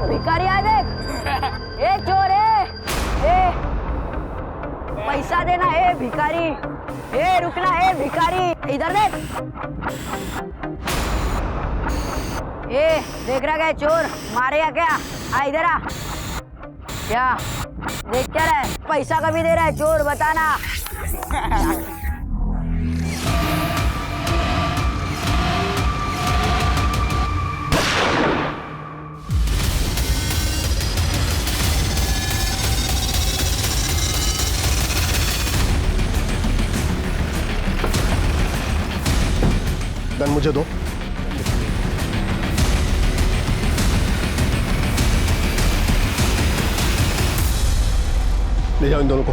भिखारी आ देख। ए चोर ए पैसा देना है भिखारी। ए रुकना है भिखारी, इधर देख। ए देख रहा क्या चोर, मारेगा क्या? आ इधर आ। क्या देख क्या रहा है? पैसा कभी दे रहा है चोर, बताना। गन मुझे दो। ले जाओ इन दोनों को।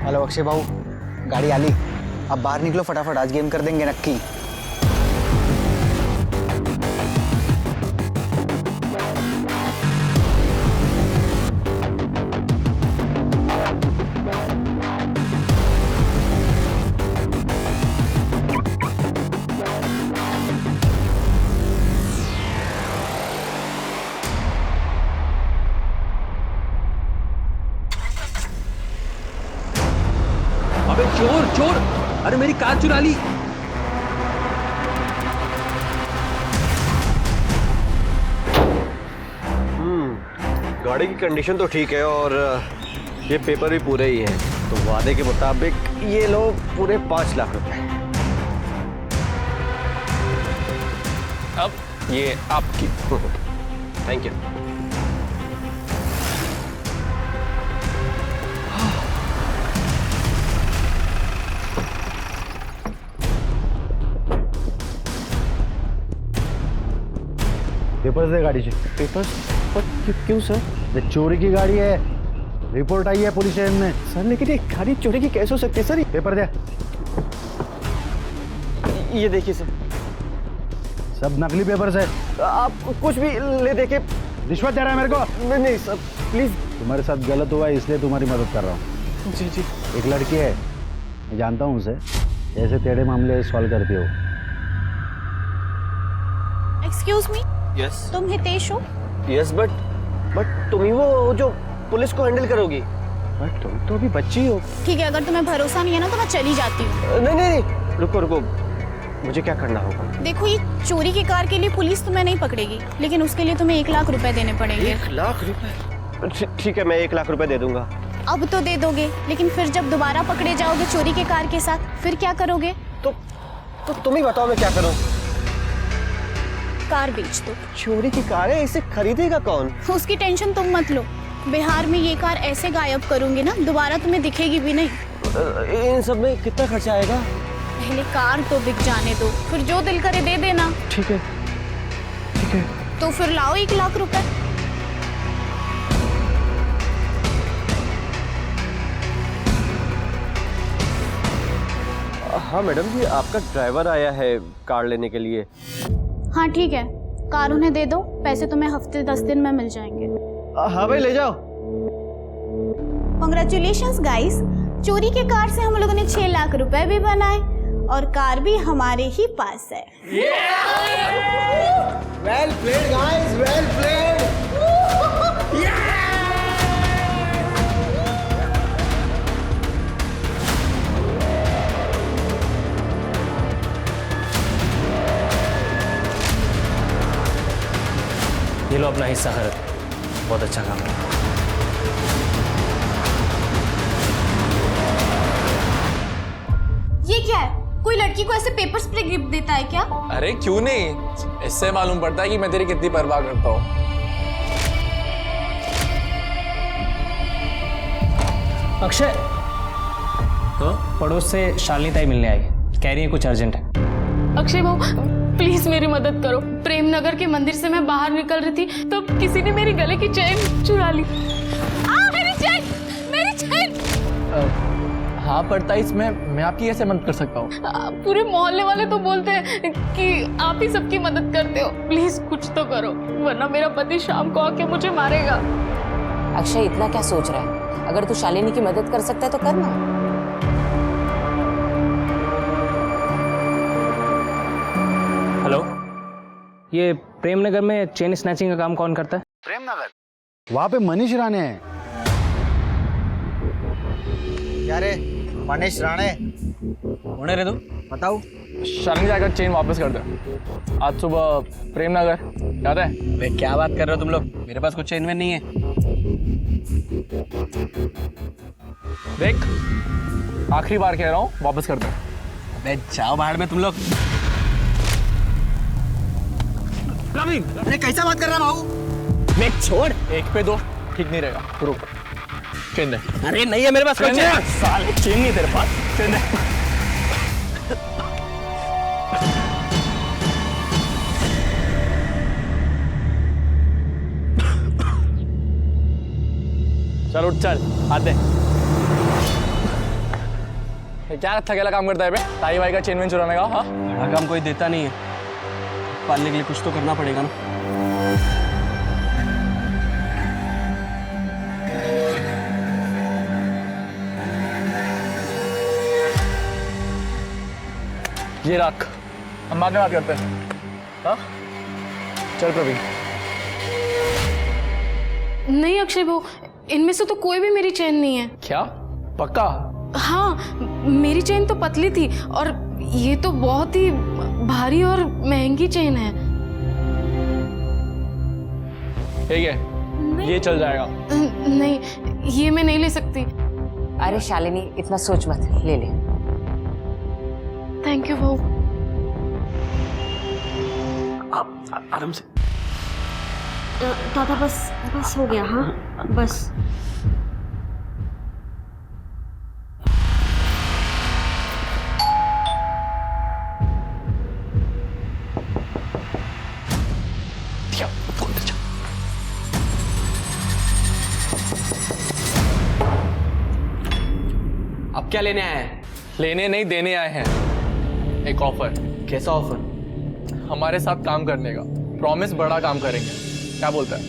हेलो अक्षय भाऊ, गाड़ी आली। अब बाहर निकलो फटाफट, आज गेम कर देंगे नक्की। अबे चोर चोर, अरे मेरी कार चुरा ली। गाड़ी की कंडीशन तो ठीक है और ये पेपर भी पूरे ही हैं, तो वादे के मुताबिक ये लो पूरे 5 लाख रुपए। अब ये आपकी। Thank you. पेपर्स दे गाड़ी से। पेपर्स? क्यों सर? ये चोरी की गाड़ी है, रिपोर्ट आई है पुलिस स्टेशन में। सर लेकिन ये गाड़ी चोरी की कैसे हो सकती है सर? पेपर दे। ये देखिए सर, सब नकली पेपर्स है। आप कुछ भी ले देके। रिश्वत दे रहा है मेरे को? नहीं नहीं सर प्लीज। तुम्हारे साथ गलत हुआ है इसलिए तुम्हारी मदद कर रहा हूँ। जी जी। एक लड़की है, मैं जानता हूँ उसे, ऐसे टेढ़े मामले सॉल्व करती हो। एक्सक्यूज मी, यस तुम हितेश हो? यस, बट तुम ही वो जो पुलिस को हैंडल करोगी। बट तुम तो अभी बच्ची हो। ठीक है, अगर तुम्हें भरोसा नहीं है ना तो मैं चली जाती हूँ। नहीं नहीं नहीं, रुको रुको, मुझे क्या करना होगा? देखो, ये चोरी की कार के लिए पुलिस तुम्हें नहीं पकड़ेगी, लेकिन उसके लिए तुम्हें 1 लाख रुपए देने पड़ेंगे। 1 लाख रुपए? ठीक है, मैं 1 लाख रुपए दे दूंगा। अब तो दे दोगे, लेकिन फिर जब दोबारा पकड़े जाओगे चोरी की कार के साथ, फिर क्या करोगे? तो तुम ही बताओ मैं क्या करूं? कार बेच दो। चोरी की कार है, इसे खरीदेगा कौन? उसकी टेंशन तुम मत लो, बिहार में ये कार ऐसे गायब करूंगी ना, दोबारा तुम्हें दिखेगी भी नहीं। इन सब में कितना खर्चा आएगा? पहले कार तो बिक जाने दो, फिर जो दिल करे दे देना। ठीक है ठीक है। तो फिर लाओ 1 लाख रुपए। हाँ मैडम जी, आपका ड्राइवर आया है कार लेने के लिए। हाँ ठीक है, कार उन्हें दे दो, पैसे तुम्हें हफ्ते 10 दिन में मिल जाएंगे। हाँ भाई ले जाओ। कांग्रेचुलेशंस गाइस, चोरी के कार से हम लोगों ने 6 लाख रुपए भी बनाए और कार भी हमारे ही पास है। Well played guys, well played. ये लो अपना हिस्सा खर्च, बहुत अच्छा काम है। ये क्या है? कोई लड़की को ऐसे पेपर स्प्रे गिफ्ट देता है क्या? अरे क्यों नहीं, इससे मालूम पड़ता है कि मैं तेरी कितनी परवाह करता हूँ। अक्षय, तो पड़ोस से शालिनी ताई मिलने आई, कह रही है कुछ अर्जेंट है। अक्षय भाऊ प्लीज मेरी मदद करो। प्रेमनगर के मंदिर से मैं बाहर निकल रही थी तो किसी ने मेरी गले की चेन चुरा ली। मेरी चेन, मेरी चेन। आप 28 में मैं आपकी कैसे मदद कर सकता हूँ? पूरे मोहल्ले वाले तो बोलते हैं कि आप ही सबकी मदद करते हो। प्लीज कुछ तो करो, वरना मेरा पति शाम को आके मुझे मारेगा। अक्षय इतना क्या सोच रहा है? अगर तू शालिनी की मदद कर सकता है तो करना। हेलो, ये प्रेमनगर में चेन स्नैचिंग का काम कौन करता है? प्रेमनगर वहाँ पे मनीष राणे है। क्या रे मनीष राणे होने रे तू बताओ। शालिनी जाकर चेन वापस कर दे। आज सुबह प्रेमनगर याद है? वे क्या बात कर रहे हो तुम लोग? मेरे पास कुछ चेन वेन नहीं है। देख, आखिरी बार कह रहा हूँ, वापस कर दे। अबे जाओ बाहर में तुम लोग। अरे कैसा बात कर रहा भाऊ? मैं छोड़। एक पे दो ठीक नहीं रहेगा, रुक। चेन दे। अरे नहीं है मेरे पास कोई चेन। साले चेन नहीं तेरे पास, चेन दे। चल उठ, चल हाथ दे। ये क्या थकेला काम करता है बे? ताई भाई का चेन वेन चुराने का? हाँ, बड़ा काम कोई देता नहीं है, पालने के लिए कुछ तो करना पड़ेगा ना। ये रख, हम बाद में बात करते हैं। हाँ चल प्रवीण। नहीं अक्षय भाऊ, इनमें से तो कोई भी मेरी चेन नहीं है। क्या पक्का? हाँ, मेरी चेन तो पतली थी और ये तो बहुत ही भारी और महंगी चेन है। ठीक है, ये चल जाएगा। नहीं, ये मैं नहीं ले सकती। अरे शालिनी इतना सोच मत, ले ले। थैंक यू भाऊ। आराम से। दादा बस हो गया। हाँ बस। अब क्या लेने आए हैं? लेने नहीं देने आए हैं एक ऑफर। कैसा ऑफर? हमारे साथ काम करने का प्रॉमिस, बड़ा काम करेंगे। क्या बोलता है?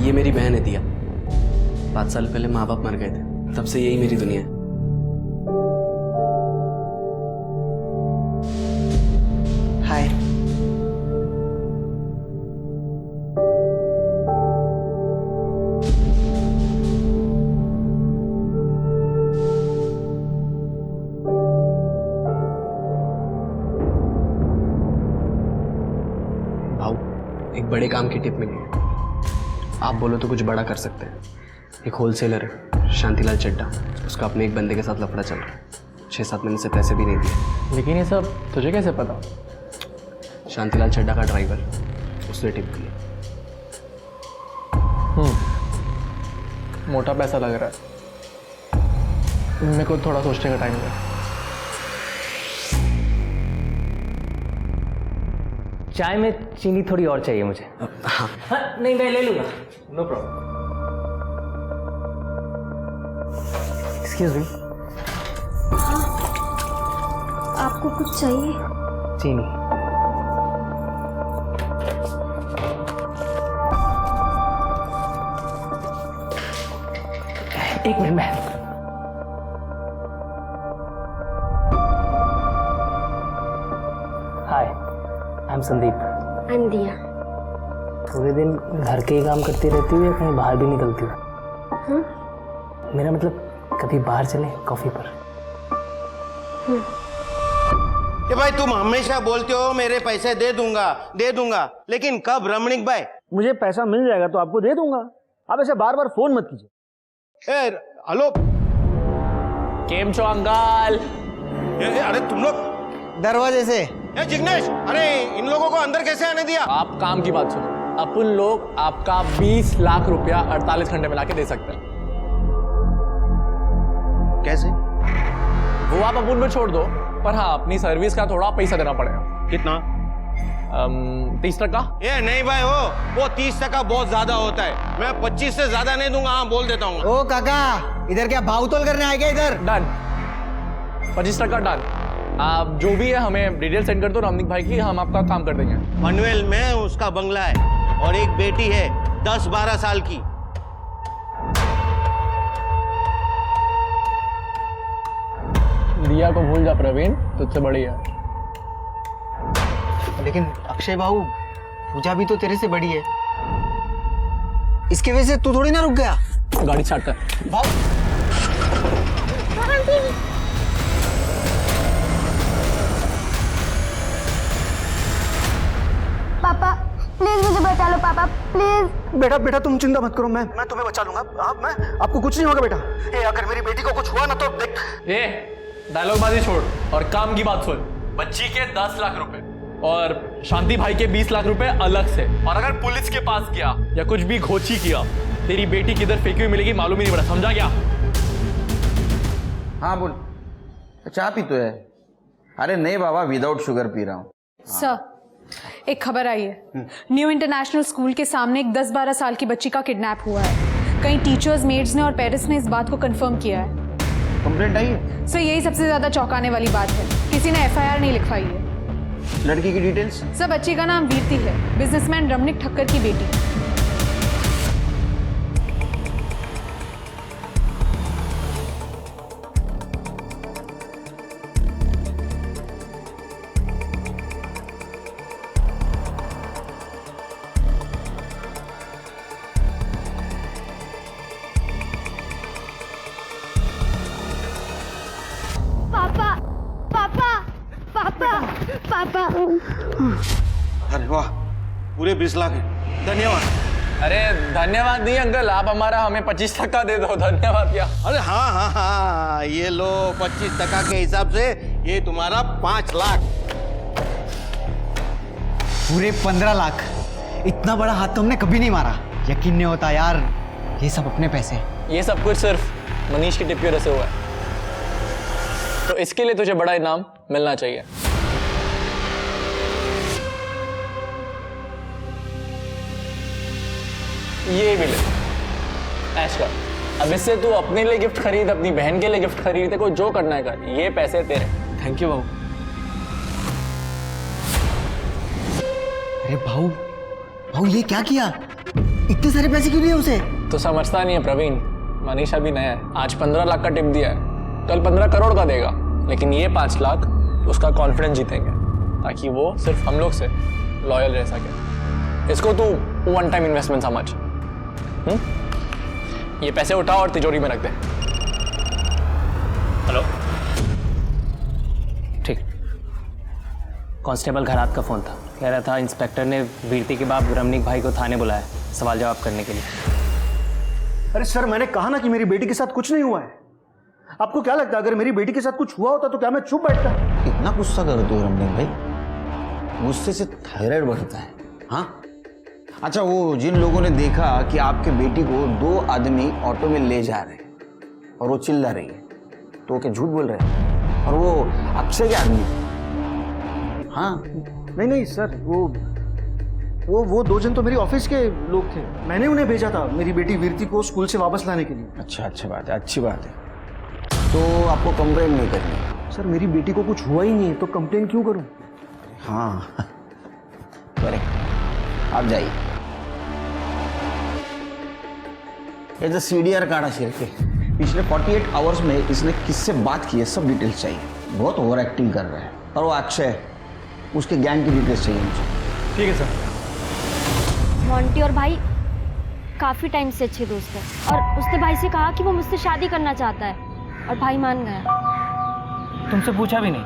ये मेरी बहन है दिया। 5 साल पहले माँ बाप मर गए थे, तब से यही मेरी दुनिया है। हाय। भाऊ, एक बड़े काम की टिप मिली है। आप बोलो तो कुछ बड़ा कर सकते हैं। एक होलसेलर है शांतिलाल चड्डा, उसका अपने एक बंदे के साथ लफड़ा चल रहा है। 6-7 महीने से पैसे भी नहीं दिए। लेकिन ये सब तुझे कैसे पता? शांतिलाल चड्डा का ड्राइवर, उसने टिप दी। मोटा पैसा लग रहा है। मेरे को थोड़ा सोचने का टाइम दे। चाय में चीनी थोड़ी और चाहिए मुझे। हाँ, नहीं मैं ले लूंगा, नो प्रॉब्लम। Excuse me. आपको कुछ चाहिए? चीनी। एक मिनट में। Hi, I am Sandeep. I am Diya. पूरे दिन घर के ही काम करती रहती है, कहीं बाहर भी निकलती है? मेरा मतलब कभी बाहर चले कॉफी पर? कि भाई तुम हमेशा बोलते हो मेरे पैसे दे दूंगा, लेकिन कब रमणीक भाई? मुझे पैसा मिल जाएगा तो आपको दे दूंगा। आप ऐसे बार बार फोन मत कीजिए। हेलो केम छो अंकल? अरे तुम लोग दरवाजे से। जिग्नेश, अरे इन लोगों को अंदर कैसे आने दिया? आप काम की बात सुनो। अपन लोग आपका 20 लाख रुपया 48 घंटे में लाके दे सकते हैं। कैसे? वो आप अपन पे छोड़ दो, पर हाँ अपनी सर्विस का थोड़ा पैसा देना पड़ेगा। कितना? 30 टका। ये नहीं भाई, वो 30 टका बहुत ज्यादा होता है। मैं 25 से ज्यादा नहीं दूंगा, हाँ बोल देता हूँ। ओ काका, इधर क्या भाव तोल करने आए क्या इधर? डन, 25 टका डन। आप जो भी है हमें डिटेल सेंड कर दो रमनिक भाई की, हम आपका काम कर देंगे। पनवेल में उसका बंगला है और एक बेटी है 10-12 साल की। दिया को भूल जा प्रवीण, तुझसे बड़ी है। लेकिन अक्षय बाबू, पूजा भी तो तेरे से बड़ी है। इसके वजह से तू थोड़ी ना रुक गया। गाड़ी स्टार्ट कर। पापा प्लीज मुझे बचा लो, पापा प्लीज। बेटा बेटा तुम चिंता मत करो, मैं तुम्हें बचा लूंगा। मैं आपको कुछ नहीं होगा बेटा। ए, अगर मेरी बेटी को कुछ हुआ ना तो देख। ए, डायलॉगबाजी छोड़ और काम की बात सुन। बच्ची के 10 लाख रुपए और शांति भाई के 20 लाख रुपए अलग से। और अगर पुलिस के पास गया या कुछ भी घोची किया, तेरी बेटी किधर फेंकी हुई मिलेगी मालूम ही नहीं पड़ा, समझा क्या? हाँ बोल। चाय पी तो है? अरे नहीं बाबा, विदाउट शुगर पी रहा हूँ। सर, एक खबर आई है। न्यू इंटरनेशनल स्कूल के सामने एक 10-12 साल की बच्ची का किडनैप हुआ है। कई टीचर्स, मेड्स ने और पेरेंट्स ने इस बात को कंफर्म किया है। कंप्लेंट आई है? सर, यही सबसे ज्यादा चौंकाने वाली बात है। किसी ने FIR नहीं लिखवाई है। लड़की की डिटेल्स? सर, बच्ची का नाम वीरती है, बिजनेसमैन रमनिक ठक्कर की बेटी। पापा। अरे वाह, पूरे 20 लाख है। धन्यवाद। अरे धन्यवाद नहीं अंकल, आप हमारा हमें 25 टका दे दो। धन्यवाद क्या? अरे हाँ हाँ हाँ, ये लो 25 टका के हिसाब से ये तुम्हारा 5 लाख। पूरे 15 लाख। इतना बड़ा हाथ तो हमने कभी नहीं मारा। यकीन नहीं होता यार, ये सब अपने पैसे। ये सब कुछ सिर्फ मनीष की टिप की वजह से हुआ है, तो इसके लिए तुझे बड़ा इनाम मिलना चाहिए। ये भी ले, ऐश कर। अब इससे तू अपने लिए गिफ्ट खरीद, अपनी बहन के लिए गिफ्ट खरीद, तेरे को जो करना है कर। ये पैसे तेरे। थैंक यू बाबू। अरे भाऊ ये क्या किया? इतने सारे पैसे क्यों दिए उसे? तो समझता नहीं है प्रवीण, मनीष अभी नया है। आज 15 लाख का टिप दिया है, कल 15 करोड़ का देगा। लेकिन ये 5 लाख उसका कॉन्फिडेंस जीतेंगे, ताकि वो सिर्फ हम लोग से लॉयल रह सके। इसको तू वन टाइम इन्वेस्टमेंट समझ। ये पैसे उठा और तिजोरी में रख दे। हेलो, ठीक। कांस्टेबल घरात का फोन था, कह रहा था इंस्पेक्टर ने वीरती के बाप रमनिक भाई को थाने बुलाया सवाल जवाब करने के लिए। अरे सर, मैंने कहा ना कि मेरी बेटी के साथ कुछ नहीं हुआ है। आपको क्या लगता है अगर मेरी बेटी के साथ कुछ हुआ होता तो क्या मैं चुप बैठता? इतना गुस्सा करते हो रमनिक भाई? गुस्से से थायराइड बढ़ता है। हाँ अच्छा, वो जिन लोगों ने देखा कि आपके बेटी को 2 आदमी ऑटो में ले जा रहे हैं और वो चिल्ला रही है, तो क्या झूठ बोल रहे हैं? और वो अक्षय के आदमी? हाँ नहीं सर, वो 2 जन तो मेरी ऑफिस के लोग थे। मैंने उन्हें भेजा था मेरी बेटी वीरती को स्कूल से वापस लाने के लिए। अच्छा, अच्छी बात है, अच्छी बात है। तो आपको कंप्लेंट नहीं करनी? सर, मेरी बेटी को कुछ हुआ ही नहीं है तो कंप्लेंट क्यों करूं? हाँ करेक्ट, आप जाइए। ये जो CDR कार्ड है के पिछले 48 आवर्स में इसने किससे बात की है, सब डिटेल्स चाहिए। बहुत ओवर एक्टिंग कर रहा है। और वो अक्षय, उसके गैंग की डिटेल्स चाहिए मुझे। ठीक है सर। मोंटी और भाई काफी टाइम से अच्छे दोस्त हैं और उसने भाई से कहा कि वो मुझसे शादी करना चाहता है और भाई मान गया। तुमसे पूछा भी नहीं?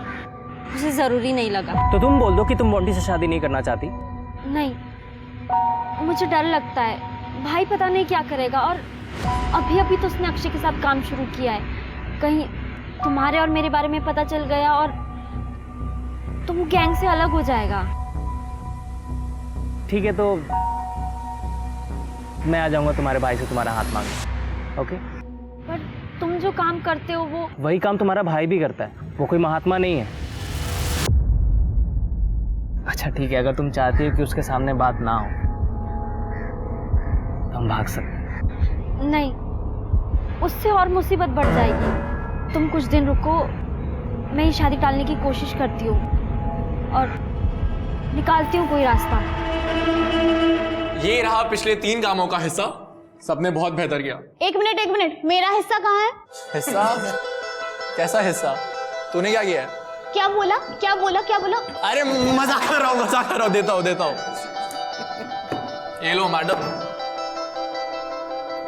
उसे जरूरी नहीं लगा। तो तुम बोल दो कि तुम मोंटी से शादी नहीं करना चाहती। नहीं, मुझे डर लगता है, भाई पता नहीं क्या करेगा। और अभी तो उसने अक्षय के साथ काम शुरू किया है। कहीं तुम्हारे और मेरे बारे में पता चल गया और तो वो गैंग से अलग हो जाएगा। ठीक है, तो मैं आ जाऊंगा तुम्हारे भाई से तुम्हारा हाथ मांगने। ओके? पर तुम जो काम करते हो वो वही काम तुम्हारा भाई भी करता है। वो कोई महात्मा नहीं है। अच्छा ठीक है, अगर तुम चाहती हो कि उसके सामने बात ना हो तो हम भाग सकते हैं। नहीं, उससे और मुसीबत बढ़ जाएगी। तुम कुछ दिन रुको, मैं ये शादी टालने की कोशिश करती हूँ और निकालती हूँ कोई रास्ता। ये रहा पिछले 3 कामों का हिस्सा, सबने बहुत बेहतर किया। एक मिनट, मेरा हिस्सा कहाँ है? हिस्सा? कैसा हिस्सा? तूने क्या किया है? क्या बोला? अरे मजाक कर रहा हूँ, देता हूँ। ये लो मैडम।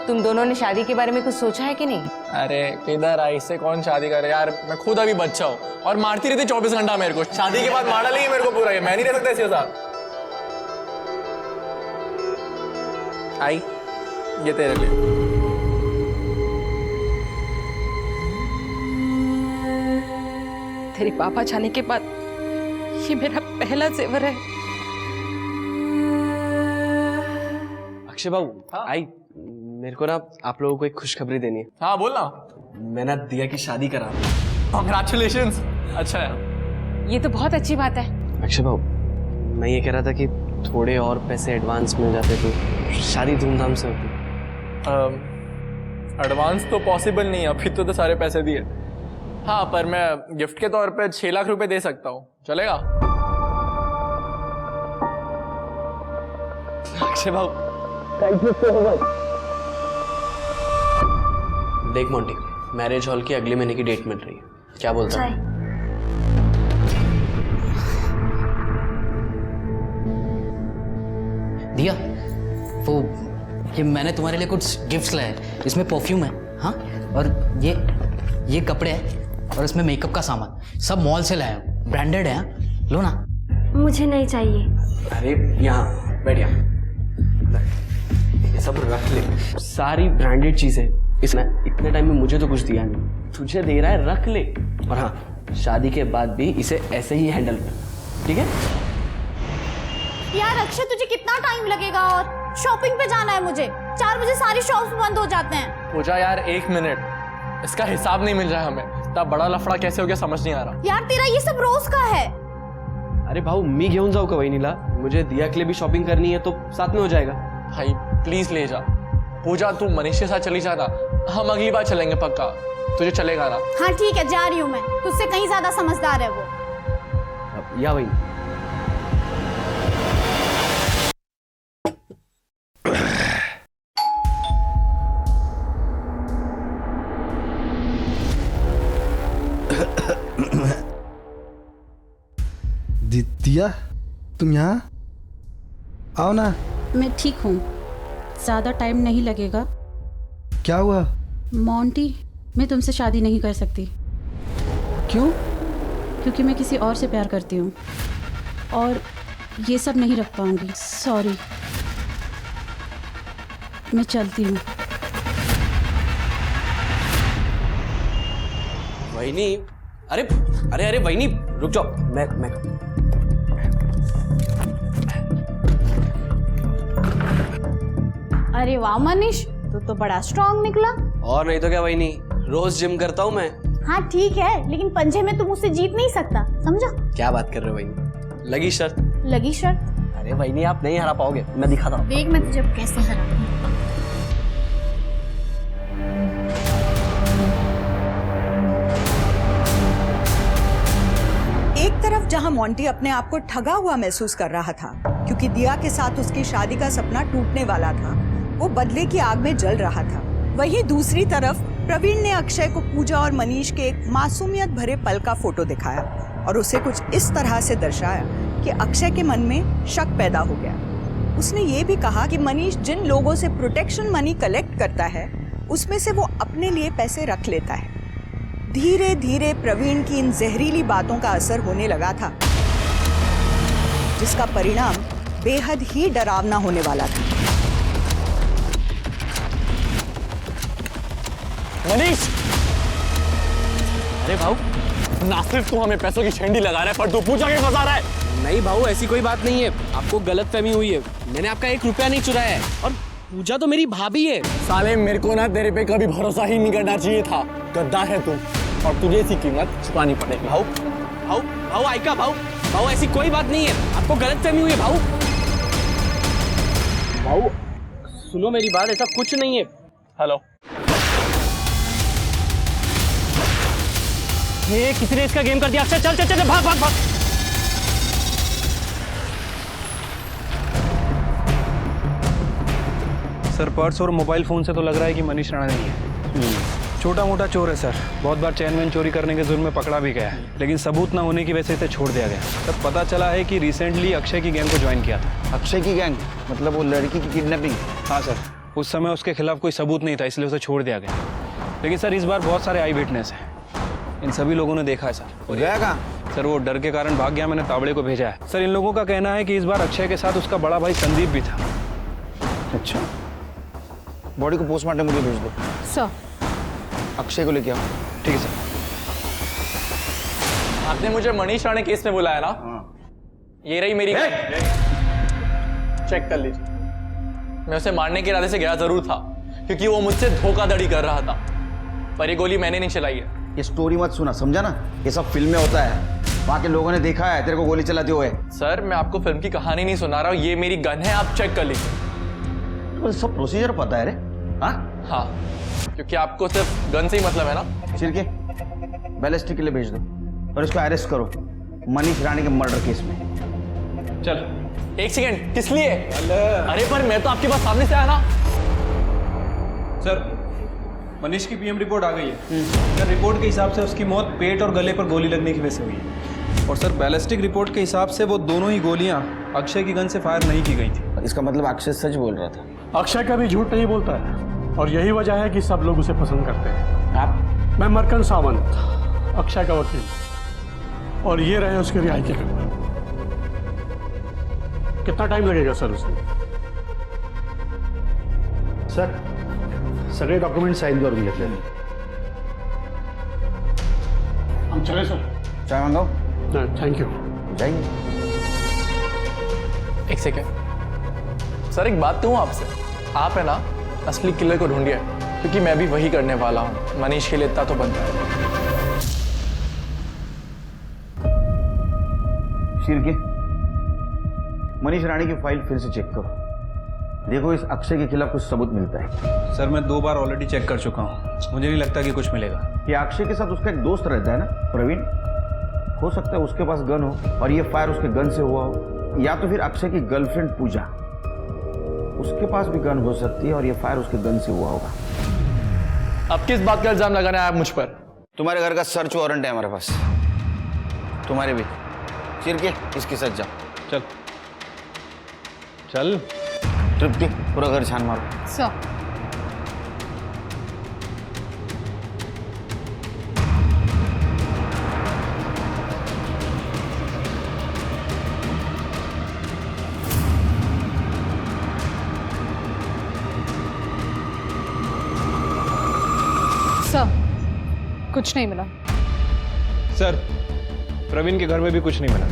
तुम दोनों ने शादी के बारे में कुछ सोचा है कि नहीं? अरे किधर आई, इससे कौन शादी करे यार, मैं खुद अभी बच्चा हूँ और मारती रहती 24 घंटा मेरे को। शादी के बाद मारा लेगी मेरे को पूरा, मैं नहीं रह सकता इसके साथ। आई, ये तेरे लिए। तेरे पापा जाने के बाद ये मेरा पहला जेवर है। अक्षय बाबू, आई, मेरे को ना आप लोगों को एक खुशखबरी देनी है। हाँ बोल ना। मैं ना दिया की शादी करा। कांग्रेचुलेशंस। अच्छा है, ये तो बहुत अच्छी बात है। अक्षय बाबू, मैं ये कह रहा था कि थोड़े और पैसे एडवांस मिल जाते तो शादी धूमधाम से होती। एडवांस तो पॉसिबल नहीं है, अभी तो सारे पैसे दिए। हाँ, पर मैं गिफ्ट के तौर पे 6 लाख रुपए दे सकता हूँ, चलेगा? अक्षय बाबू, देख मोंटी, मैरिज हॉल की अगले महीने की डेट मिल रही है, क्या बोलता है? दिया, वो ये मैंने तुम्हारे लिए कुछ गिफ्ट्स लाए हैं। इसमें परफ्यूम है, हाँ, और ये कपड़े हैं और इसमें मेकअप का सामान, सब मॉल से लाया हूँ, ब्रांडेड है, हाँ? लो ना। मुझे नहीं चाहिए। अरे यहाँ बैठ, ये सब रख ले, सारी ब्रांडेड चीजें। इतने टाइम में मुझे तो कुछ दिया नहीं, तुझे दे रहा है, रख ले। और हाँ, शादी के बाद भी इसे ऐसे ही हैंडल कर, ठीक है? यार अक्षय, तुझे कितना टाइम लगेगा? और शॉपिंग पे जाना है मुझे। 4 बजे सारी शॉप्स बंद हो जाते हैं। पूजा यार 1 मिनट, इसका हिसाब नहीं मिल रहा है हमें। तब बड़ा लफड़ा कैसे हो गया समझ नहीं आ रहा। यार तेरा ये सब रोज का है। अरे भाऊ, मी घेऊन जाऊ का वहिनीला? मुझे दिया के लिए भी शॉपिंग करनी है तो साथ में हो जाएगा। भाई प्लीज ले जा। पूजा तू मनीष के साथ चली जाना, हम अगली बार चलेंगे पक्का। तुझे चलेगा ना? हाँ ठीक है, जा रही हूँ मैं। तुझसे कहीं ज्यादा समझदार है वो। या वही। दिया, तुम यहाँ आओ ना। मैं ठीक हूँ, ज़्यादा टाइम नहीं लगेगा। क्या हुआ? मोंटी, मैं तुमसे शादी नहीं कर सकती। क्यों? क्योंकि मैं किसी और से प्यार करती हूँ और ये सब नहीं रख पाऊंगी। सॉरी, मैं चलती हूँ। वहिनी, अरे अरे अरे वहिनी, रुक जाओ, मैं अरे वाह मनीष, तू तो बड़ा स्ट्रांग निकला। और नहीं तो क्या वहिनी, रोज जिम करता हूँ मैं। हाँ ठीक है, लेकिन पंजे में तुम मुझसे जीत नहीं सकता, समझा? क्या बात कर रहे हो वहिनी? लगी शर्त? लगी शर्त? अरे वहिनी, आप नहीं हरा पाओगे, मैं दिखाता हूँ। देख मैं तुझे कैसे हराती हूँ। एक तरफ जहां मोंटी अपने आप को ठगा हुआ महसूस कर रहा था क्योंकि दिया के साथ उसकी शादी का सपना टूटने वाला था, वो बदले की आग में जल रहा था। वहीं दूसरी तरफ प्रवीण ने अक्षय को पूजा और मनीष के एक मासूमियत भरे पल का फोटो दिखाया और उसे कुछ इस तरह से दर्शाया कि अक्षय के मन में शक पैदा हो गया। उसने ये भी कहा कि मनीष जिन लोगों से प्रोटेक्शन मनी कलेक्ट करता है उसमें से वो अपने लिए पैसे रख लेता है। धीरे धीरे प्रवीण की इन जहरीली बातों का असर होने लगा था, जिसका परिणाम बेहद ही डरावना होने वाला था। मनीष! अरे भाऊ, ना सिर्फ तू हमें पैसों की छेंडी लगा रहा है, पर तू पूजा के फंसा रहा है। नहीं भाऊ, ऐसी कोई बात नहीं है, आपको गलतफहमी हुई है। मैंने आपका 1 रुपया नहीं चुराया है और पूजा तो मेरी भाभी है। साले मेरे को ना तेरे पे कभी भरोसा ही नहीं करना चाहिए था। गद्दार है तू और तुझे इसकी कीमत चुकानी पड़ेगी। भाऊ भाऊ भाऊ ऐका भाऊ भाऊ ऐसी कोई बात नहीं है, आपको गलतफहमी हुई है भाऊ। भाऊ सुनो मेरी बात, ऐसा कुछ नहीं है। हेलो, ये किसी ने इसका गेम कर दिया। अक्षय चल चल चल भाग भाग भाग। सर पर्स और मोबाइल फोन से तो लग रहा है कि मनीष राणा नहीं है। छोटा मोटा चोर है सर, बहुत बार चैन वैन चोरी करने के जुर्म में पकड़ा भी गया है, लेकिन सबूत ना होने की वजह से इसे छोड़ दिया गया। सर पता चला है कि रिसेंटली अक्षय की गैंग को ज्वाइन किया था। अक्षय की गैंग मतलब वो लड़की की किडनैपिंग? हाँ सर, उस समय उसके खिलाफ कोई सबूत नहीं था, इसलिए उसे छोड़ दिया गया। लेकिन सर इस बार बहुत सारे आई विटनेस हैं, इन सभी लोगों ने देखा है सर। गया कहाँ? सर वो डर के कारण भाग गया, मैंने ताबड़े को भेजा है। सर इन लोगों का कहना है कि इस बार अक्षय के साथ उसका बड़ा भाई संदीप भी था। अच्छा, बॉडी को पोस्टमार्टम के लिए भेज दो। सर अक्षय को लेके आओ। ठीक है सर। आपने मुझे मनीष राणे केस में बुलाया ना? ये रही मेरी, चेक कर लीजिए। मैं उसे मारने के इरादे से गया जरूर था, क्योंकि वो मुझसे धोखाधड़ी कर रहा था, पर ये गोली मैंने नहीं चलाई है। ये स्टोरी मत सुना, समझा ना? ये सब फिल्म में होता है, वहां के लोगों ने देखा है तेरे को गोली चलाते हुए। सर मैं आपको फिल्म की कहानी नहीं सुना रहा हूँ, ये मेरी गन है, आप चेक कर लीजिए। तो सब प्रोसीजर पता है रे? हाँ, क्योंकि आपको सिर्फ गन से ही मतलब है ना। चिरके बैलिस्टिक के लिए भेज दो और इसको अरेस्ट करो मनीष राणे के मर्डर केस में। चल एक सेकेंड, किस लिए? अरे पर मैं तो आपके पास सामने से आया ना। सर मनीष की पीएम रिपोर्ट आ गई है। सर रिपोर्ट के हिसाब से उसकी मौत पेट और गले पर गोली लगने की वजह से हुई है, और सर बैलिस्टिक रिपोर्ट के हिसाब से वो दोनों ही गोलियां अक्षय की गन से फायर नहीं की गई थी। इसका मतलब अक्षय सच बोल रहा था? अक्षय कभी झूठ नहीं बोलता है, और यही वजह है कि सब लोग उसे पसंद करते हैं। आप? मैं मरकन सावंत, अक्षय का वकील, और ये रहे उसके रिहाई के पेपर। कितना टाइम लगेगा सर उसमें? सर सगळे डॉक्युमेंट साईन करून घेतले। हम चले सर? चाय मंगाओ? Thank you. जाएंगे। एक सेकेंड सर, एक बात कहूँ आपसे, आप है ना असली किलर को ढूंढिए, क्योंकि मैं भी वही करने वाला हूँ। मनीष के लिए इतना तो बनता है। शिरके, मनीष राणे की फाइल फिर से चेक करो, देखो इस अक्षय के खिलाफ कुछ सबूत मिलता है। सर मैं 2 बार ऑलरेडी चेक कर चुका हूँ, मुझे नहीं लगता कि कुछ मिलेगा। ये अक्षय के साथ उसका एक दोस्त रहता है ना, प्रवीण, हो सकता है उसके पास गन हो और ये फायर उसके गन से हुआ हो, या तो फिर अक्षय की गर्लफ्रेंड पूजा, उसके पास भी गन हो सकती है और ये फायर उसके गन से हुआ होगा। अब किस बात का इल्जाम लगाना है आप मुझ पर? तुम्हारे घर का सर्च वारंट है हमारे पास, तुम्हारे भी। चिरके इसके साथ जाओ। चल चल ट्रिप के पूरा घर छान मारो। सर कुछ नहीं मिला। सर प्रवीण के घर में भी कुछ नहीं मिला।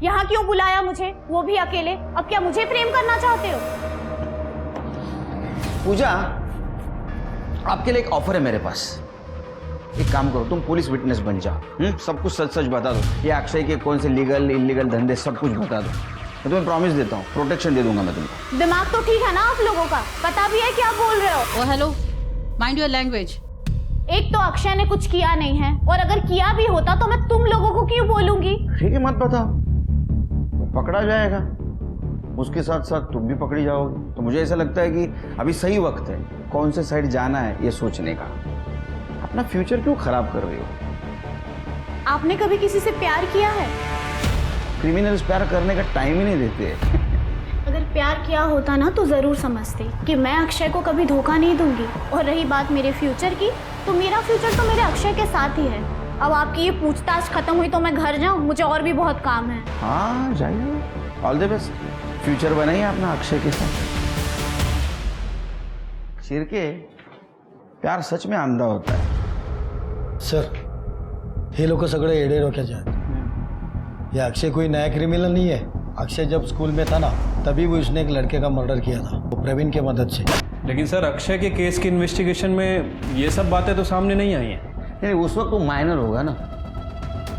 यहाँ क्यों बुलाया मुझे, वो भी अकेले? अब क्या मुझे प्रेम करना चाहते हो? पूजा, आपके लिए एक ऑफर है मेरे पास। एक काम करो, तुम पुलिस विटनेस बन जाओ, सब कुछ सच सच बता दो। ये अक्षय के कौन से लीगल इलीगल धंधे सब कुछ बता दो। मैं तुम्हें प्रॉमिस देता हूँ, प्रोटेक्शन दे दूंगा मैं तुमको। दिमाग तो ठीक है ना आप लोगों का? पता भी है क्या बोल रहे हो? ओ हेलो, माइंड योर लैंग्वेज। एक तो अक्षय ने कुछ किया नहीं है, और अगर किया भी होता तो मैं तुम लोगों को क्यों बोलूंगी? ठीक है, मत बताओ, पकड़ा जाएगा, उसके साथ साथ तुम भी पकड़ी जाओगे। तो मुझे ऐसा लगता है कि अभी सही वक्त है कौन से साइड जाना है ये सोचने का। अपना फ्यूचर क्यों खराब कर रही हो? आपने कभी किसी से प्यार किया है? क्रिमिनल्स प्यार करने का टाइम ही नहीं देते। अगर प्यार किया होता ना तो जरूर समझते कि मैं अक्षय को कभी धोखा नहीं दूंगी। और रही बात मेरे फ्यूचर की, तो मेरा फ्यूचर तो मेरे अक्षय के साथ ही है। अब आपकी ये पूछताछ खत्म हुई तो मैं घर जाऊं, मुझे और भी बहुत काम है। हाँ जाइए, ऑल द बेस्ट, फ्यूचर बनाइए अपना अक्षय के साथ। शिरके, प्यार सच में अंधा होता है। सर हे लोग सगळे येडे डोक्याचे आहेत। ये अक्षय कोई नया क्रिमिनल नहीं है। अक्षय जब स्कूल में था ना, तभी वो उसने एक लड़के का मर्डर किया था, वो प्रवीण के मदद से। लेकिन सर अक्षय के केस की इन्वेस्टिगेशन में ये सब बातें तो सामने नहीं आई हैं। नहीं, उस वक्त वो माइनर होगा ना,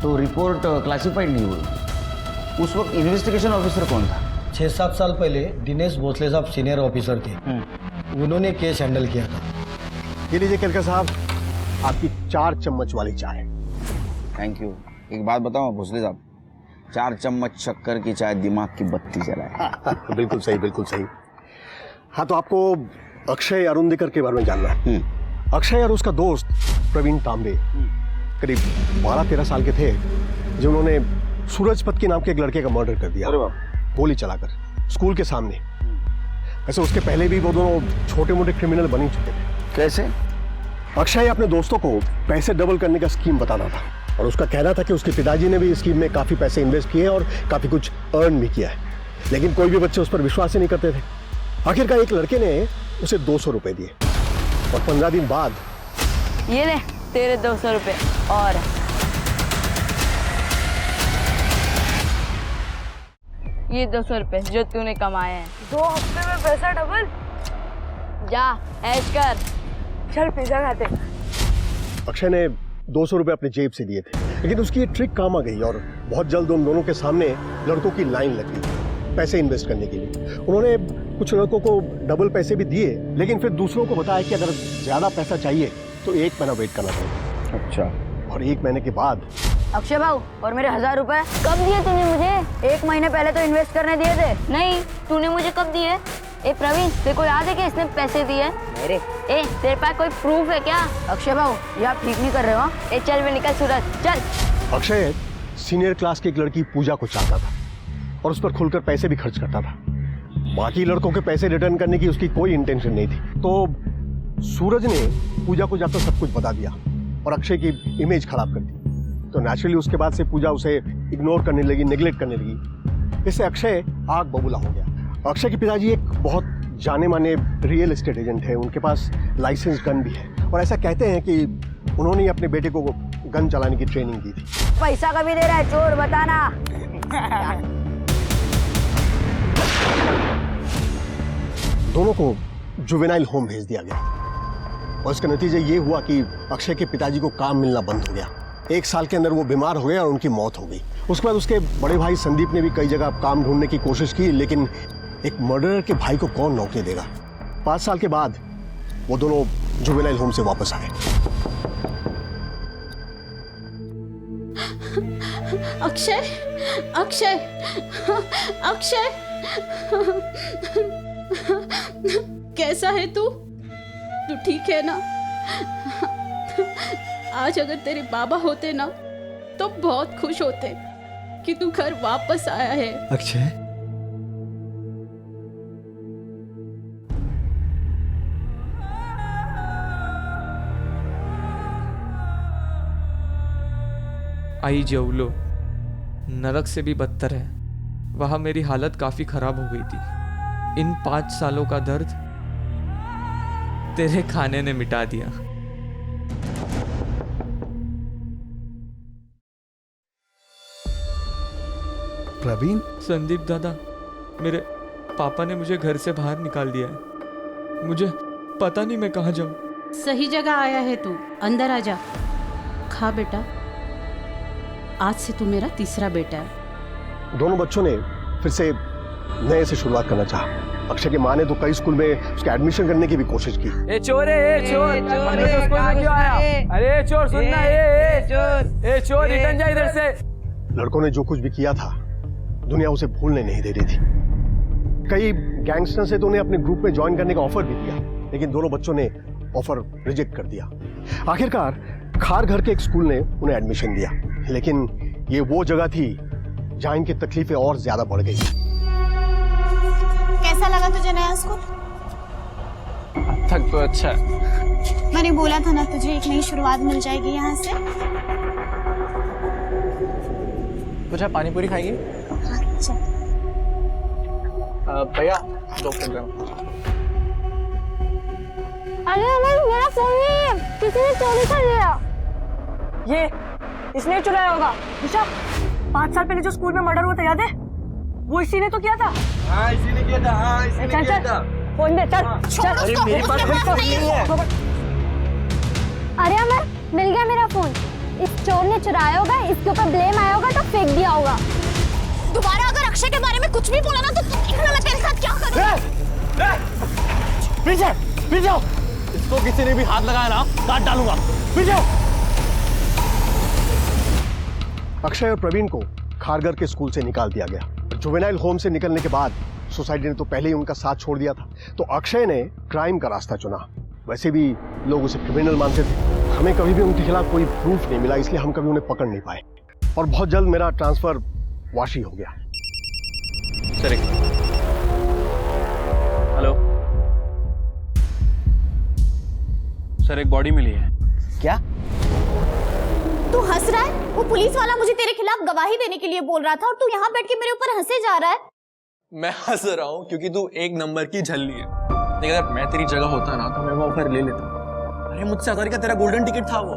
तो रिपोर्ट क्लासिफाइड नहीं हुई। उस वक्त इन्वेस्टिगेशन ऑफिसर कौन था? 6-7 साल पहले दिनेश भोसले साहब सीनियर ऑफिसर थे, उन्होंने केस हैंडल किया था। ये लीजिए केलकर साहब, आपकी 4 चम्मच वाली चाय। Thank you. एक बात बताओ भोसले साहब, 4 चम्मच शक्कर की चाय दिमाग की बत्ती जलाए। बिल्कुल सही, बिल्कुल सही। हाँ, तो आपको अक्षय अरुंधकर के बारे में जानना है। अक्षय और उसका दोस्त प्रवीण तांबे करीब 12-13 साल के थे, जिन्होंने सूरज पत के नाम के एक लड़के का मर्डर कर दिया गोली चलाकर स्कूल के सामने। वैसे उसके पहले भी वो दोनों छोटे मोटे क्रिमिनल बन ही चुके थे। कैसे? अक्षय अपने दोस्तों को पैसे डबल करने का स्कीम बताता था और उसका कहना था कि उसके पिताजी ने भी इस स्कीम में काफी पैसे इन्वेस्ट किए और काफी कुछ अर्न भी किया है, लेकिन कोई भी बच्चे उस पर विश्वास ही नहीं करते थे। आखिरकार एक लड़के ने उसे 200 रुपए दिए और 15 दिन बाद ये ले तेरे 200 रुपए और ये 200 रुपए जो तूने कमाए हैं। 2 हफ्ते में पैसा डबल। जा ऐश कर, चल पिज्जा खाते। अक्षय ने 200 रुपए अपनी जेब से दिए थे, लेकिन उसकी ये ट्रिक काम आ गई और बहुत जल्द उन दोनों के सामने लड़कों की लाइन लग गई पैसे इन्वेस्ट करने के लिए। उन्होंने कुछ लड़कों को डबल पैसे भी दिए, लेकिन फिर दूसरों को बताया कि अगर ज्यादा पैसा चाहिए तो 1 महीना वेट करना पड़ेगा। अच्छा। और 1 महीने के बाद अक्षय भाऊ, और मेरे 1000 रुपए कब दिए तूने मुझे? 1 महीने पहले तो इन्वेस्ट करने दिए थे। नहीं, तूने मुझे कब दिए? ए प्रवीण, तेरे को याद है कि इसने पैसे दिए? मेरे ए तेरे पास कोई प्रूफ है क्या? अक्षय भाऊ, ये आप ठीक नहीं कर रहे हो। ए चल भी निकल सूरज, चल। अक्षय सीनियर क्लास की एक लड़की पूजा को चाहता था और उस पर खुलकर पैसे भी खर्च करता था। बाकी लड़कों के पैसे रिटर्न करने की उसकी कोई इंटेंशन नहीं थी। तो सूरज ने पूजा को जाकर सब कुछ बता दिया और अक्षय की इमेज खराब कर दी। तो नेचुरली उसके बाद से पूजा उसे इग्नोर करने लगी, नेग्लेक्ट करने लगी। इससे अक्षय आग बबूला हो गया। अक्षय के पिताजी एक बहुत जाने माने रियल एस्टेट एजेंट है, उनके पास लाइसेंस गन भी है और ऐसा कहते हैं कि उन्होंने ही अपने बेटे को गन चलाने की ट्रेनिंग दी थी। पैसा कभी दे रहा है चोर, बताना। दोनों को जुवेनाइल होम भेज दिया गया और इसका नतीजा ये हुआ कि अक्षय के पिताजी को काम मिलना बंद हो गया। 1 साल के अंदर वो बीमार हो गए और उनकी मौत हो गई। उसके बाद उसके बड़े भाई संदीप ने भी कई जगह काम ढूंढने की कोशिश की, लेकिन एक मर्डरर के भाई को कौन नौकरी देगा। 5 साल के बाद वो दोनों जुवेनाइल होम से वापस आए। अक्षय, अक्षय, अक्षय, कैसा है तू? तू ठीक है ना? आज अगर तेरे बाबा होते ना तो बहुत खुश होते कि तू घर वापस आया है। अक्षय, आई जौलो नरक से भी बदतर है। वहां मेरी हालत काफी खराब हो गई थी। इन 5 सालों का दर्द तेरे खाने ने मिटा दिया। प्रवीण? संदीप दादा, मेरे पापा ने मुझे घर से बाहर निकाल दिया है। मुझे पता नहीं मैं कहाँ जाऊँ। सही जगह आया है तू, अंदर आ जा। खा बेटा, आज से तू मेरा तीसरा बेटा है। दोनों बच्चों ने फिर से नए से शुरुआत करना चाहा। अक्षय की माँ ने तो कई स्कूल में उसका एडमिशन करने की भी कोशिश की। ए चोर है, ए चोर, हमने तो स्कूल में क्यों आया? अरे चोर सुनना, ए चोर रिटर्न जा इधर से। लड़कों ने जो कुछ भी किया था दुनिया उसे भूलने नहीं दे रही थी। कई गैंगस्टर से तो उन्हें अपने ग्रुप में ज्वाइन करने का ऑफर भी दिया, लेकिन दोनों बच्चों ने ऑफर रिजेक्ट कर दिया। आखिरकार खार घर के एक स्कूल ने उन्हें एडमिशन दिया, लेकिन ये वो जगह थी जहां इनकी तकलीफें और ज्यादा बढ़ गई। कैसा लगा तुझे नया स्कूल? अब तक तो अच्छा है। मैंने बोला था ना तुझे एक नई शुरुआत मिल जाएगी यहाँ से। कुछ आप पानी पूरी खाएंगे? अच्छा। भैया 2 किलोग्राम। अरे मेरा फोन नहीं, किसी ने चोरी कर लिया। ये इसने चुराया होगा। निशा, 5 साल पहले जो स्कूल में मर्डर हुआ था याद है? वो इसी ने तो किया था। हाँ इसी ने किया था, हाँ इसी ने किया था। फोन दे चल चल। अरे मेरे पास कोई फोन नहीं है। अरे अमर, मिल गया मेरा फोन। इस चोर ने चुराया होगा, इसके ऊपर ब्लेम आया होगा तो फेंक दिया होगा। दोबारा अगर अक्षय के बारे में कुछ भी बोला ना तो देखना मैं तेरे साथ क्या करूंगा। पीछे जाओ। इसको किसी ने भी हाथ लगाया ना काट डालूंगा। पीछे जाओ। अक्षय और प्रवीण को खारगर के स्कूल से निकाल दिया गया। जुवेनाइल होम से निकलने के बाद सोसाइटी ने तो पहले ही उनका साथ छोड़ दिया था, तो अक्षय ने क्राइम का रास्ता चुना। वैसे भी लोग उसे क्रिमिनल मानते थे। हमें कभी भी उनके खिलाफ कोई प्रूफ नहीं मिला, इसलिए हम कभी उन्हें पकड़ नहीं पाए और बहुत जल्द मेरा ट्रांसफर वाशी हो गया। सर हेलो सर, एक बॉडी मिली है। क्या? तू हंस रहा है? वो पुलिस वाला मुझे तेरे खिलाफ गवाही देने के लिए बोल रहा था और तू यहाँ बैठ के मेरे ऊपर हंसे जा रहा है। मैं हंस रहा हूँ क्योंकि तू एक नंबर की झल्ली है। लेकिन अगर मैं तेरी जगह होता ना तो मैं वो ऑफर ले लेता। अरे मुझसे अगर का तेरा गोल्डन टिकट था वो।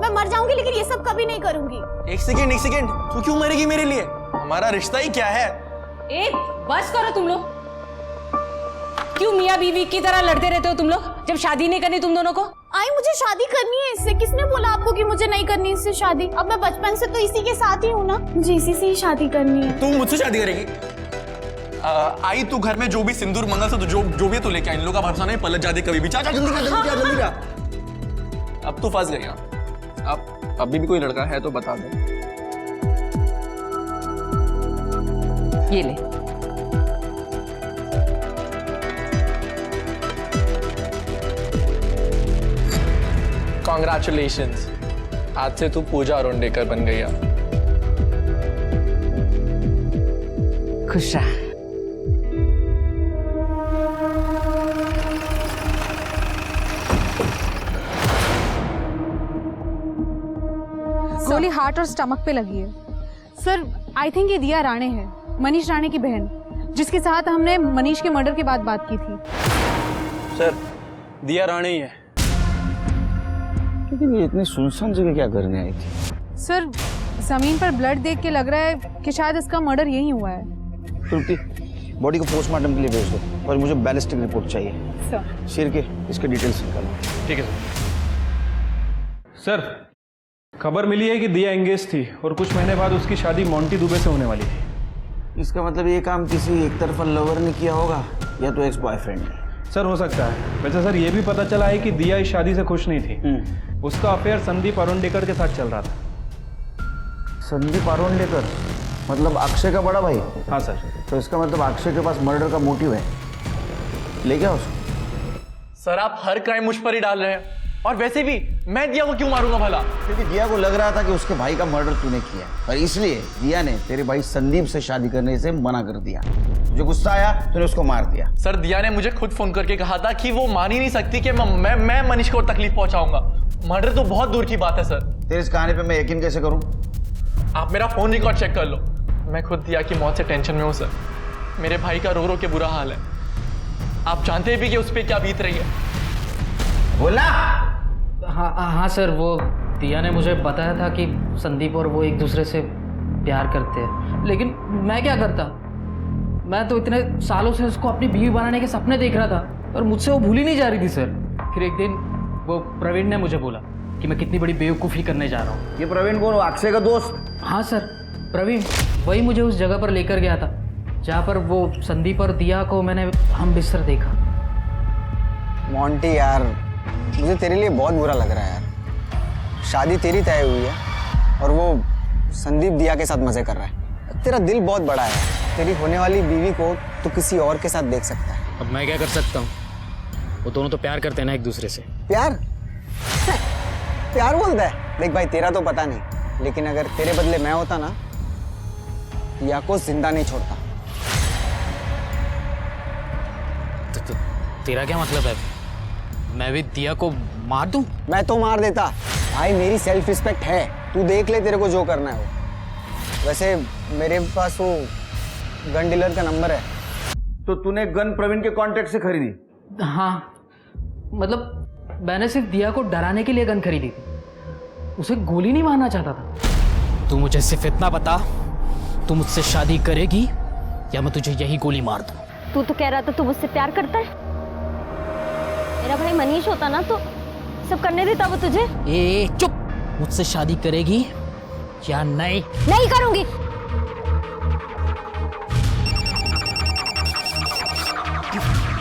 मैं मर जाऊंगी लेकिन ये सब कभी नहीं करूंगी। एक सेकेंड, तू क्यों मरेगी मेरे लिए? हमारा रिश्ता ही क्या है? बस करो तुम लोग। क्यों मियाँ बीवी की तरह लड़ते रहते हो तुम लोग जब शादी नहीं करनी तुम दोनों को? आई मुझे शादी करनी है इससे। किसने बोला आपको कि मुझे नहीं करनी इससे शादी? अब मैं बचपन से तो इसी के साथ ही हूँ ना, मुझे इसी से ही शादी करनी है। तू मुझसे शादी करेगी? आई तू घर में जो भी सिंदूर मंगल से जो भी है तू लेके आ। इन लोगों का भरोसा नहीं, पलट जाते कभी भी। चाचा जल्दी जा। अब तू फंस गई। अब अभी भी कोई लड़का है तो बता दे। ये ले। कॉन्ग्रेचुलेशंस, आज से तू पूजा अरुणडेकर बन गई है। खुश रहा। गोली हार्ट और स्टमक पे लगी है। सर आई थिंक ये दिया राणे है, मनीष राणे की बहन, जिसके साथ हमने मनीष के मर्डर के बाद बात की थी। सर दिया राणे ही है। लेकिन ये इतनी सुनसान जगह क्या करने आई थी? सर जमीन पर ब्लड देख के लग रहा है कि शायद इसका मर्डर यही हुआ है। श्रुति, बॉडी को पोस्टमार्टम के लिए भेज दो और मुझे बैलिस्टिक रिपोर्ट चाहिए। सर शेर के इसके डिटेल्स निकालो। ठीक है सर। खबर मिली है कि दिया एंगेज थी और कुछ महीने बाद उसकी शादी मोंटी दुबे से होने वाली थी। इसका मतलब ये काम किसी एक तरफा लवर ने किया होगा या तो एक्स बॉयफ्रेंड ने। सर हो सकता है। वैसे सर ये भी पता चला है कि दिया इस शादी से खुश नहीं थी। उसका अफेयर संदीप अरुणडेकर के साथ चल रहा था। संदीप अरुणडेकर मतलब अक्षय का बड़ा भाई? हाँ सर। तो इसका मतलब अक्षय के पास मर्डर का मोटिव है। ले क्या उसको? सर आप हर क्राइम मुझ पर ही डाल रहे हैं। और वैसे भी मैं दिया को क्यों मारूंगा भला? क्योंकि दिया को लग रहा था कि उसके भाई का मर्डर तूने किया और इसलिए दिया ने तेरे भाई संदीप से शादी करने से मना कर दिया। जो गुस्सा आया तूने उसको मार दिया। सर दिया ने मुझे खुद फोन करके कहा था कि वो मान ही नहीं सकती कि मैं मनीष को तकलीफ पहुंचाऊंगा। मर्डर तो बहुत दूर की बात है सर। तेरे इस कहानी पे मैं यकीन कैसे करूं? आप मेरा फोन रिकॉर्ड चेक कर लो। मैं खुद दिया की मौत से टेंशन में हूँ सर। मेरे भाई का रो रो के बुरा हाल है। आप जानते भी कि उस पर क्या बीत रही है। बोला। हाँ सर, वो दिया ने मुझे बताया था कि संदीप और वो एक दूसरे से प्यार करते हैं, लेकिन मैं क्या करता? मैं तो इतने सालों से उसको अपनी बीवी बनाने के सपने देख रहा था और मुझसे वो भूल ही नहीं जा रही थी सर। फिर एक दिन वो प्रवीण ने मुझे बोला कि मैं कितनी बड़ी बेवकूफ़ी करने जा रहा हूँ। ये प्रवीण कौन? अक्षय का दोस्त? हाँ सर, प्रवीण वही मुझे उस जगह पर लेकर गया था जहाँ पर वो संदीप और दिया को मैंने हम बिस्तर देखा। मोंटी यार, मुझे तेरे लिए बहुत बुरा लग रहा है यार। शादी तेरी तय हुई है और वो संदीप दिया के साथ मजे कर रहा है। तेरा दिल बहुत बड़ा है। तेरी होने वाली बीवी को तो किसी और के साथ देख सकता है। अब मैं क्या कर सकता हूँ? वो दोनों तो प्यार करते हैं ना एक दूसरे से। प्यार? प्यार बोलता है? देख भाई, तेरा तो पता नहीं, लेकिन अगर तेरे बदले मैं होता ना, दिया को जिंदा नहीं छोड़ता। तो तेरा क्या मतलब है? मैं भी दिया को मार दूं? मैं तो मार देता भाई, मेरी सेल्फ रिस्पेक्ट है। तू देख ले तेरे को जो करना है वो। वैसे मेरे पास वो गन डीलर का नंबर है। तो तूने गन प्रवीण के कॉन्टेक्ट से खरीदी? हाँ, मतलब मैंने सिर्फ दिया को डराने के लिए गन खरीदी थी, उसे गोली नहीं मारना चाहता था। तू मुझे सिर्फ इतना बता, तू मुझसे शादी करेगी या मैं तुझे यही गोली मार दूं? तू तो कह रहा था तू मुझसे प्यार करता है। मेरा भाई मनीष होता ना तो सब करने देता वो तुझे। ए चुप, मुझसे शादी करेगी या नहीं? नहीं करूंगी।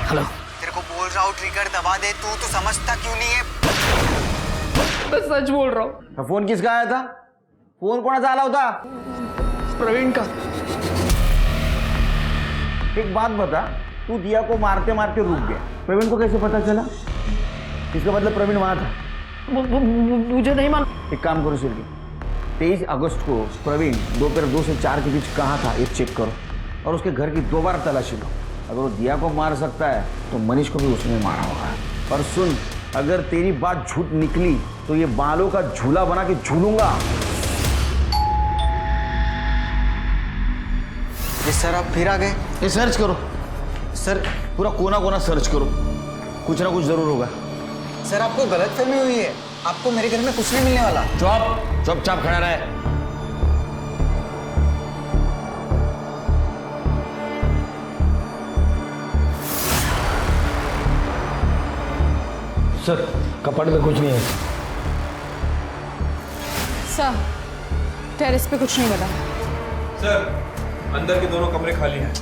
हेलो, तेरे को बोल रहा हूँ ट्रिगर दबा दे, तू तो समझता क्यों नहीं है? मैं सच बोल रहा हूँ। फोन किसका आया था? फोन कोणाचा आला होता? प्रवीण का। एक बात बता, तू दिया को मारते मारते रुक गया, प्रवीण को कैसे पता चला? इसका मतलब प्रवीण वहां था। मुझे नहीं मालूम। एक काम करो सिर्फ 23 अगस्त को प्रवीण दोपहर 2 से 4 के बीच कहाँ था ये चेक करो और उसके घर की दोबारा तलाशी लो। अगर वो दिया को मार सकता है तो मनीष को भी उसने मारा होगा। और सुन, अगर तेरी बात झूठ निकली तो ये बालों का झूला बना के झूलूंगा। ये सर आप फिर आ गए? ये सर्च करो सर, पूरा कोना कोना सर्च करो, कुछ ना कुछ जरूर होगा। सर आपको गलतफहमी हुई है, आपको मेरे घर में कुछ नहीं मिलने वाला। चुपचाप खड़ा रहे। सर कपड़ में कुछ नहीं है। सर टेरेस पे कुछ नहीं मिला। सर अंदर के दोनों कमरे खाली हैं।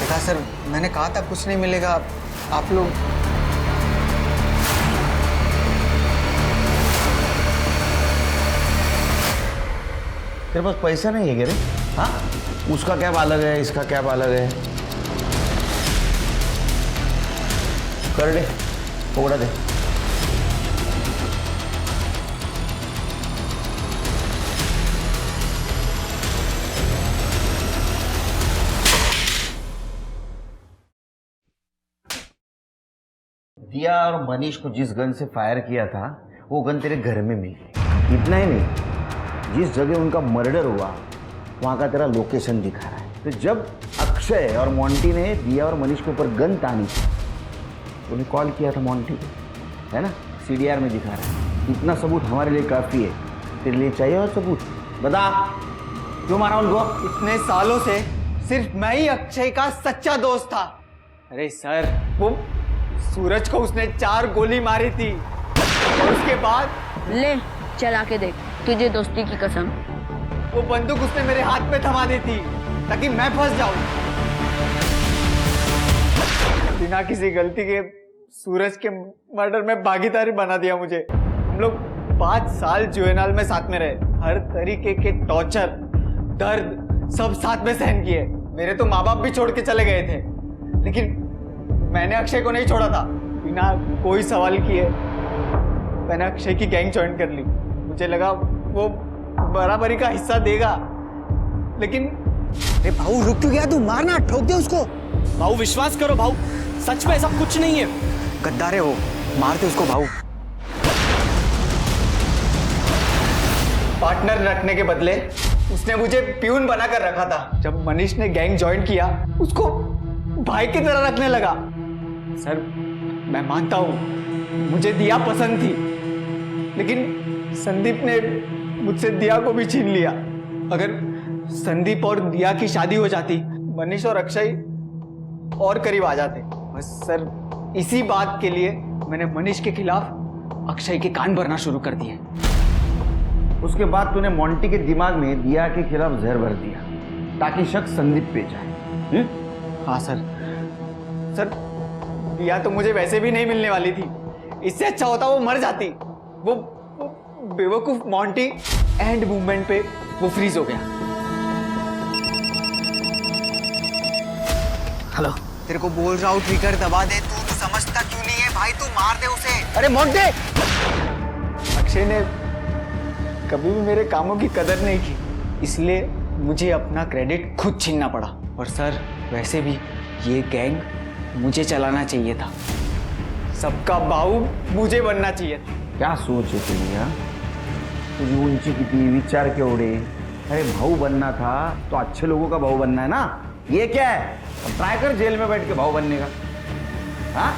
देखा सर, मैंने कहा था कुछ नहीं मिलेगा। आप लोग तेरे पास पैसा नहीं है क्या रे? हाँ, उसका कैब अलग है, इसका कैब अलग है। कर दे, पकड़ा दे। दिया और मनीष को जिस गन से फायर किया था वो गन तेरे घर में मिली। इतना ही नहीं, जिस जगह उनका मर्डर हुआ वहाँ का तेरा लोकेशन दिखा रहा है। तो जब अक्षय और मोंटी ने दिया और मनीष के ऊपर गन तानी थी, उन्हें कॉल किया था मोंटी को, है ना? CDR में दिखा रहा है। इतना सबूत हमारे लिए काफ़ी है। तेरे लिए चाहिए और सबूत? बता, क्यों मारा उनको? इतने सालों से सिर्फ मैं ही अक्षय का सच्चा दोस्त था। अरे सर, वो सूरज को उसने 4 गोली मारी थी और उसके बाद ले चला के देख, तुझे दोस्ती की कसम। वो बंदूक उसने मेरे हाथ में थमा दी थी ताकि मैं फंस जाऊं। बिना किसी गलती के सूरज के मर्डर में भागीदारी बना दिया मुझे। हम लोग 5 साल जुएनाल में साथ में रहे, हर तरीके के टॉर्चर, दर्द सब साथ में सहन किए। मेरे तो माँ बाप भी छोड़ के चले गए थे, लेकिन मैंने अक्षय को नहीं छोड़ा था। बिना कोई सवाल किए मैंने अक्षय की गैंग ज्वाइन कर ली। मुझे लगा वो बराबरी का हिस्सा देगा, लेकिन अरे भाऊ रुक क्यों गया तू? मारना, ठोक दे उसको। भाऊ विश्वास करो भाऊ, सच में ऐसा कुछ नहीं है। गद्दार है वो, मार दे उसको भाऊ। पार्टनर रखने के बदले उसने मुझे प्यून बनाकर रखा था। जब मनीष ने गैंग ज्वाइन किया उसको भाई की तरह रखने लगा। सर मैं मानता हूं मुझे दिया पसंद थी, लेकिन संदीप ने मुझसे दिया को भी छीन लिया। अगर संदीप और दिया की शादी हो जाती, मनीष और अक्षय और करीब आ जाते। बस सर इसी बात के लिए मैंने मनीष के खिलाफ अक्षय के कान भरना शुरू कर दिए। उसके बाद तूने मोंटी के दिमाग में दिया के खिलाफ जहर भर दिया ताकि शक संदीप पे जाए। हाँ सर, सर दिया तो मुझे वैसे भी नहीं मिलने वाली थी। इससे अच्छा होता वो मर जाती। वो बेवकूफ मोंटी एंड मूवमेंट पे वो फ्रीज हो गया। हेलो, तेरे को बोल रहा हूँ ट्रिगर दबा दे, तू तो समझता क्यों नहीं है भाई? तू मार दे उसे। अरे मोंटी! अक्षय ने कभी भी मेरे कामों की कदर नहीं की, इसलिए मुझे अपना क्रेडिट खुद छीनना पड़ा। और सर वैसे भी ये गैंग मुझे चलाना चाहिए था, सबका बाहू मुझे बनना चाहिए था। क्या सोच है तुझी? हाँ, तुझी ऊंची कितनी, विचार केवढे? अरे भाऊ बनना था तो अच्छे लोगों का भाऊ बनना है ना। ये क्या है? अब ट्राई कर जेल में बैठ के भाऊ बनने का। हाँ